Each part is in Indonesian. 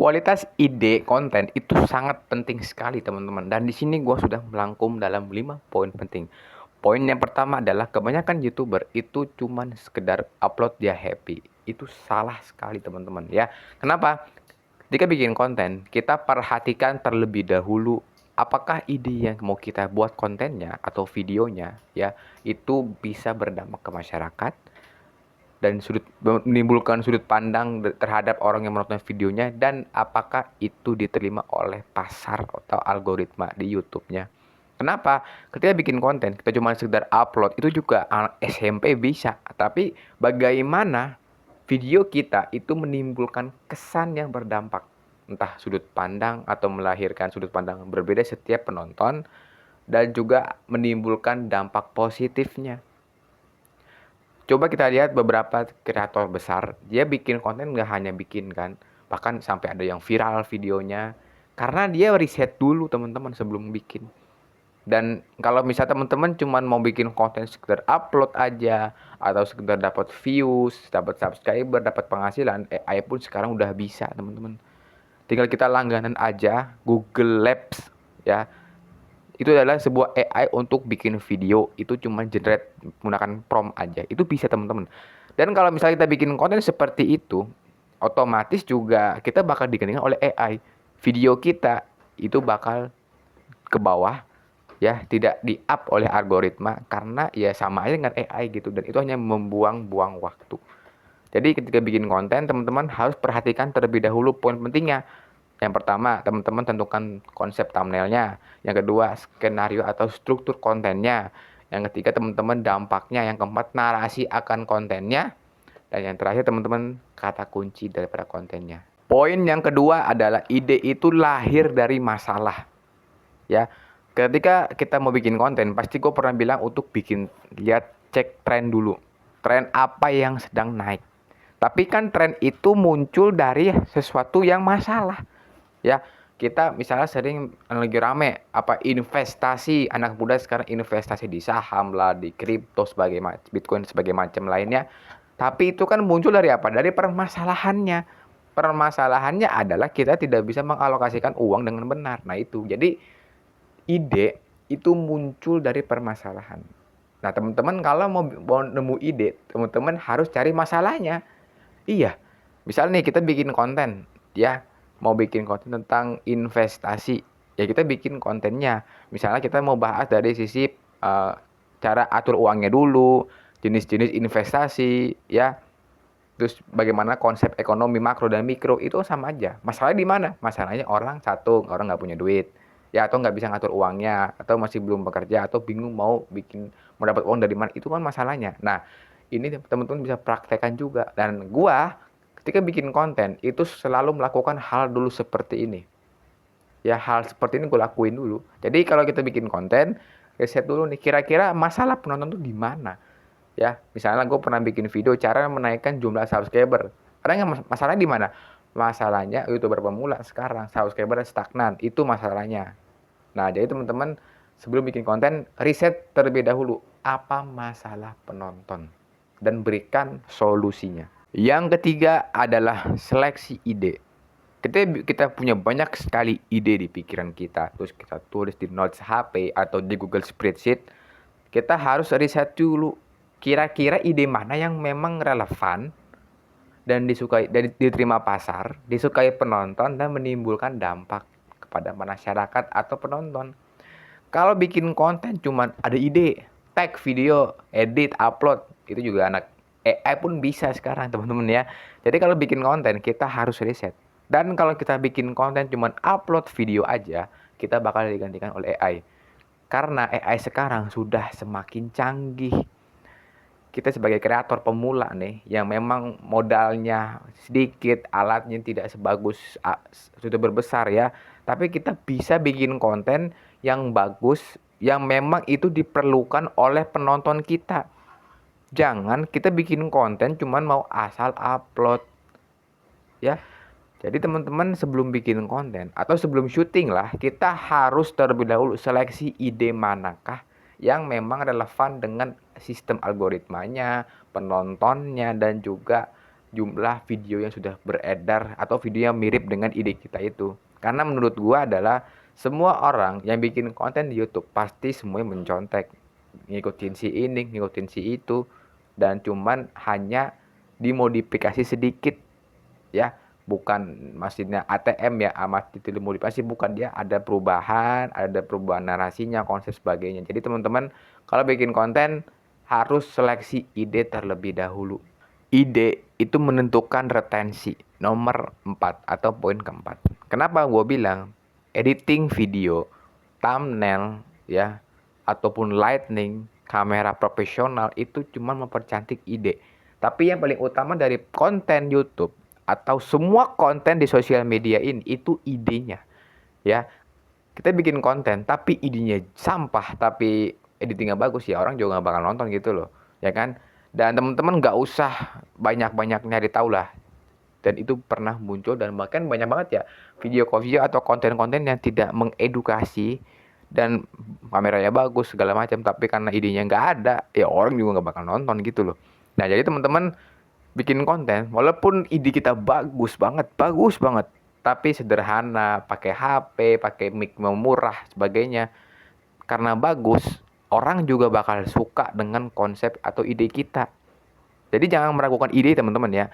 Kualitas ide konten itu sangat penting sekali teman-teman. Dan di sini gue sudah melangkum dalam 5 poin penting. Poin yang pertama adalah kebanyakan YouTuber itu cuman sekedar upload dia happy. Itu salah sekali teman-teman ya. Kenapa? Ketika bikin konten, kita perhatikan terlebih dahulu apakah ide yang mau kita buat kontennya atau videonya ya itu bisa berdampak ke masyarakat dan menimbulkan sudut pandang terhadap orang yang menonton videonya, dan apakah itu diterima oleh pasar atau algoritma di YouTube-nya. Kenapa? Ketika bikin konten kita cuma sekedar upload, itu juga SMP bisa, tapi bagaimana video kita itu menimbulkan kesan yang berdampak, entah sudut pandang atau melahirkan sudut pandang berbeda setiap penonton, dan juga menimbulkan dampak positifnya. Coba kita lihat beberapa kreator besar, dia bikin konten nggak hanya bikin kan, bahkan sampai ada yang viral videonya, karena dia riset dulu teman-teman sebelum bikin. Dan kalau misalnya teman-teman cuma mau bikin konten sekedar upload aja, atau sekedar dapat views, dapat subscriber, dapat penghasilan, AI pun sekarang udah bisa teman-teman. Tinggal kita langganan aja Google Labs ya. Itu adalah sebuah AI untuk bikin video, itu cuma generate menggunakan prompt aja. Itu bisa teman-teman. Dan kalau misalnya kita bikin konten seperti itu, otomatis juga kita bakal digantikan oleh AI. Video kita itu bakal ke bawah ya, tidak di-up oleh algoritma karena ya sama aja dengan AI gitu, dan itu hanya membuang-buang waktu. Jadi ketika bikin konten, teman-teman harus perhatikan terlebih dahulu poin pentingnya. Yang pertama, teman-teman tentukan konsep thumbnailnya. Yang kedua, skenario atau struktur kontennya. Yang ketiga, teman-teman dampaknya. Yang keempat, narasi akan kontennya. Dan yang terakhir, teman-teman kata kunci daripada kontennya. Poin yang kedua adalah ide itu lahir dari masalah. Ya, ketika kita mau bikin konten, pasti gue pernah bilang untuk bikin, cek tren dulu. Tren apa yang sedang naik. Tapi kan tren itu muncul dari sesuatu yang masalah. Ya, kita misalnya sering lagi rame apa investasi, anak muda sekarang investasi di saham lah, di kripto sebagai Bitcoin sebagai macam lainnya. Tapi itu kan muncul dari apa? Dari permasalahannya. Permasalahannya adalah kita tidak bisa mengalokasikan uang dengan benar. Nah, itu. Jadi ide itu muncul dari permasalahan. Nah, teman-teman kalau mau nemu ide, teman-teman harus cari masalahnya. Iya. Misal nih kita bikin konten, ya, mau bikin konten tentang investasi, ya kita bikin kontennya. Misalnya kita mau bahas dari sisi cara atur uangnya dulu, jenis-jenis investasi, ya. Terus bagaimana konsep ekonomi makro dan mikro, itu sama aja. Masalahnya di mana? Masalahnya orang nggak punya duit, ya, atau nggak bisa ngatur uangnya, atau masih belum bekerja, atau bingung mau dapat uang dari mana. Itu kan masalahnya. Nah, ini teman-teman bisa praktekkan juga. Dan gua ketika bikin konten itu selalu melakukan hal dulu seperti ini. Ya, hal seperti ini gue lakuin dulu. Jadi kalau kita bikin konten, riset dulu nih, kira-kira masalah penonton tuh di mana. Ya, misalnya gue pernah bikin video cara menaikkan jumlah subscriber. Ada nggak masalahnya di mana? Masalahnya YouTuber pemula sekarang subscriber stagnan, itu masalahnya. Nah, jadi teman-teman sebelum bikin konten, riset terlebih dahulu apa masalah penonton dan berikan solusinya. Yang ketiga adalah seleksi ide. Kita punya banyak sekali ide di pikiran kita, terus kita tulis di notes HP atau di Google Spreadsheet. Kita harus riset dulu kira-kira ide mana yang memang relevan dan disukai dan diterima pasar, disukai penonton, dan menimbulkan dampak kepada masyarakat atau penonton. Kalau bikin konten cuma ada ide, tag video, edit, upload, itu juga anak AI pun bisa sekarang teman-teman ya. Jadi kalau bikin konten kita harus riset. Dan kalau kita bikin konten cuma upload video aja, kita bakal digantikan oleh AI. Karena AI sekarang sudah semakin canggih. Kita sebagai kreator pemula nih, yang memang modalnya sedikit, alatnya tidak sebagus sudah berbesar ya. Tapi kita bisa bikin konten yang bagus, yang memang itu diperlukan oleh penonton kita. Jangan kita bikin konten cuman mau asal upload. Ya. Jadi teman-teman sebelum bikin konten atau sebelum syuting lah, kita harus terlebih dahulu seleksi ide manakah yang memang relevan dengan sistem algoritmanya, penontonnya, dan juga jumlah video yang sudah beredar atau video yang mirip dengan ide kita itu. Karena menurut gua adalah semua orang yang bikin konten di YouTube pasti semuanya mencontek, ngikutin si ini, ngikutin si itu, dan cuman hanya dimodifikasi sedikit ya, bukan maksudnya ATM ya, amat detail modifikasi, bukan, dia ada perubahan narasinya, konsep sebagainya. Jadi teman-teman kalau bikin konten harus seleksi ide terlebih dahulu. Ide itu menentukan retensi nomor 4 atau poin keempat. Kenapa gue bilang editing video, thumbnail ya, ataupun lighting, kamera profesional itu cuma mempercantik ide. Tapi yang paling utama dari konten YouTube atau semua konten di sosial media ini itu idenya. Ya, kita bikin konten tapi idenya sampah, tapi editingnya bagus, ya orang juga nggak bakal nonton gitu loh, ya kan? Dan teman-teman nggak usah banyak-banyak nyari tahu lah. Dan itu pernah muncul dan bahkan banyak banget ya video atau konten-konten yang tidak mengedukasi dan kameranya bagus segala macam, tapi karena idenya nggak ada, ya orang juga nggak bakal nonton gitu loh. Nah jadi teman-teman bikin konten walaupun ide kita bagus banget, tapi sederhana, pakai HP, pakai mic murah sebagainya, karena bagus, orang juga bakal suka dengan konsep atau ide kita. Jadi jangan meragukan ide teman-teman ya.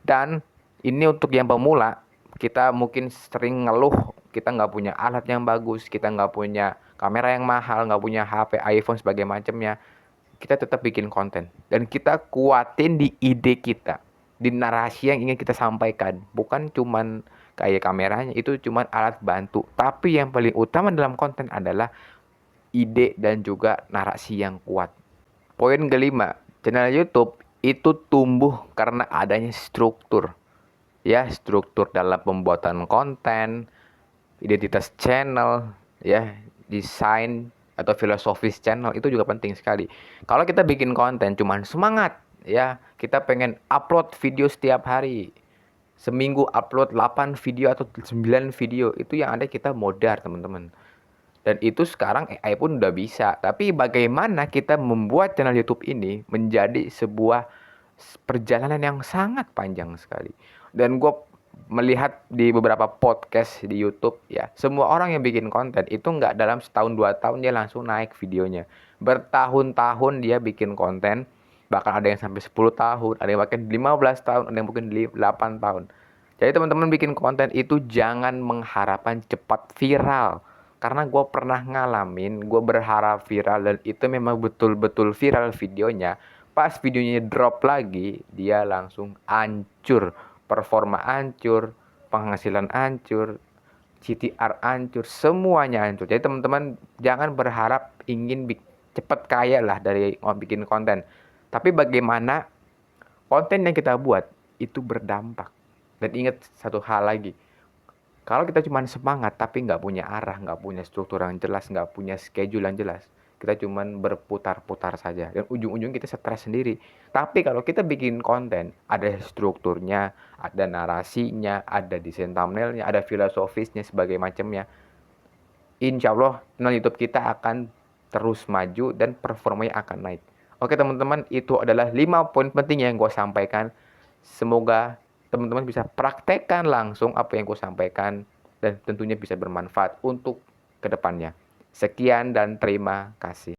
Dan ini untuk yang pemula, kita mungkin sering ngeluh kita nggak punya alat yang bagus, kita nggak punya kamera yang mahal, nggak punya HP, iPhone sebagai macamnya. Kita tetap bikin konten dan kita kuatin di ide kita, di narasi yang ingin kita sampaikan. Bukan cuman kayak kameranya, itu cuman alat bantu. Tapi yang paling utama dalam konten adalah ide dan juga narasi yang kuat. Poin kelima, channel YouTube itu tumbuh karena adanya struktur. Ya, struktur dalam pembuatan konten, identitas channel, ya, desain atau filosofis channel itu juga penting sekali. Kalau kita bikin konten cuman semangat, ya, kita pengen upload video setiap hari. Seminggu upload 8 video atau 9 video, itu yang ada kita modar, teman-teman. Dan itu sekarang AI pun udah bisa. Tapi bagaimana kita membuat channel YouTube ini menjadi sebuah perjalanan yang sangat panjang sekali. Dan gue melihat di beberapa podcast di YouTube ya, semua orang yang bikin konten itu nggak dalam setahun 2 tahun dia langsung naik videonya. Bertahun-tahun dia bikin konten, bahkan ada yang sampai 10 tahun, ada yang bahkan 15 tahun, ada yang mungkin 8 tahun. Jadi teman-teman bikin konten itu jangan mengharapkan cepat viral. Karena gue pernah ngalamin, gue berharap viral dan itu memang betul-betul viral videonya. Pas videonya drop lagi, dia langsung hancur. Performa hancur, penghasilan hancur, CTR hancur, semuanya hancur. Jadi teman-teman jangan berharap ingin cepet kaya lah dari bikin konten. Tapi bagaimana konten yang kita buat itu berdampak. Dan ingat satu hal lagi, kalau kita cuma semangat tapi nggak punya arah, nggak punya struktur yang jelas, nggak punya schedule yang jelas, kita cuma berputar-putar saja dan ujung-ujung kita stres sendiri. Tapi kalau kita bikin konten, ada strukturnya, ada narasinya, ada desain thumbnailnya, ada filosofisnya sebagai macamnya, insya Allah channel YouTube kita akan terus maju dan performanya akan naik. Oke teman-teman, itu adalah 5 poin penting yang gue sampaikan. Semoga teman-teman bisa praktekkan langsung apa yang gue sampaikan dan tentunya bisa bermanfaat untuk kedepannya. Sekian dan terima kasih.